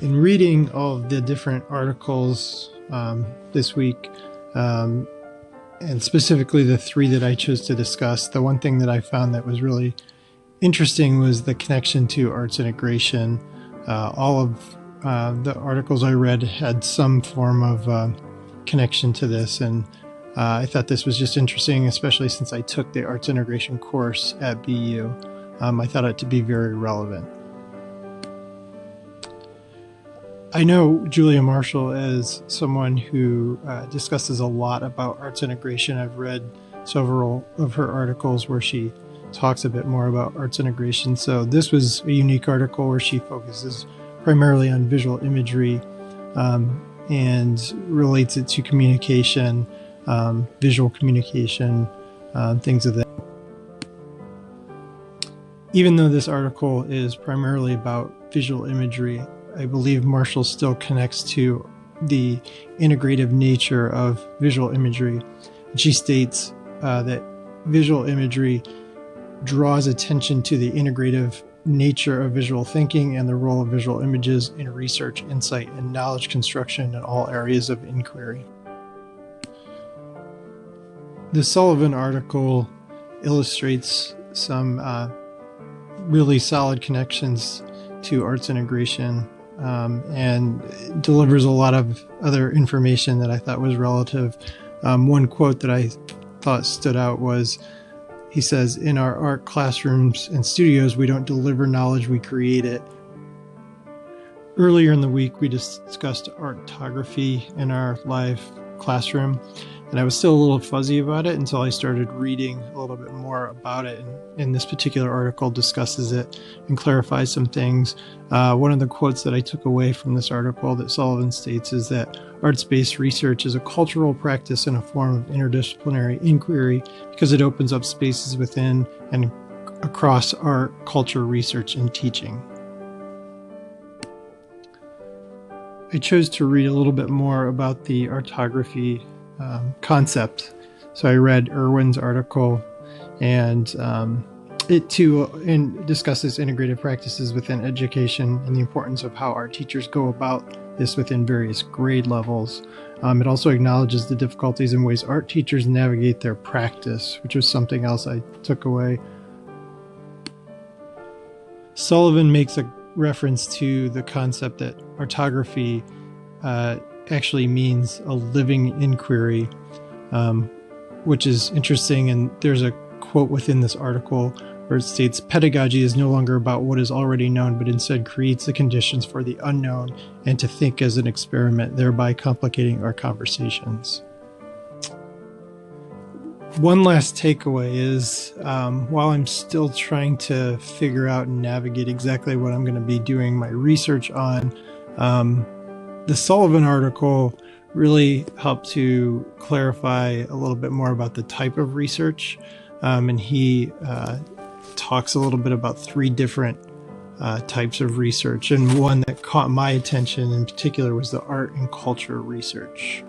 In reading all of the different articles this week, and specifically the three that I chose to discuss, the one thing that I found that was really interesting was the connection to arts integration. All of the articles I read had some form of connection to this, and I thought this was just interesting, especially since I took the arts integration course at BU. I thought it to be very relevant. I know Julia Marshall as someone who discusses a lot about arts integration. I've read several of her articles where she talks a bit more about arts integration. So this was a unique article where she focuses primarily on visual imagery and relates it to communication, visual communication, things of that. Even though this article is primarily about visual imagery, I believe Marshall still connects to the integrative nature of visual imagery. She states that visual imagery draws attention to the integrative nature of visual thinking and the role of visual images in research, insight, and knowledge construction in all areas of inquiry. The Sullivan article illustrates some really solid connections to arts integration and delivers a lot of other information that I thought was relative. One quote that I thought stood out was, he says, "In our art classrooms and studios, we don't deliver knowledge, we create it." Earlier in the week, we discussed artography in our live classroom, and I was still a little fuzzy about it until I started reading a little bit more about it. And this particular article discusses it and clarifies some things. One of the quotes that I took away from this article that Sullivan states is that arts-based research is a cultural practice and a form of interdisciplinary inquiry because it opens up spaces within and across art, culture, research, and teaching. I chose to read a little bit more about the artography concept. So I read Irwin's article, and it too discusses integrative practices within education and the importance of how our teachers go about this within various grade levels. It also acknowledges the difficulties in ways art teachers navigate their practice, which was something else I took away. Sullivan makes a reference to the concept that artography actually means a living inquiry, which is interesting. And there's a quote within this article where it states, "Pedagogy is no longer about what is already known, but instead creates the conditions for the unknown and to think as an experiment, thereby complicating our conversations." One last takeaway is, while I'm still trying to figure out and navigate exactly what I'm going to be doing my research on, the Sullivan article really helped to clarify a little bit more about the type of research. And he talks a little bit about three different types of research. And one that caught my attention in particular was the art and culture research.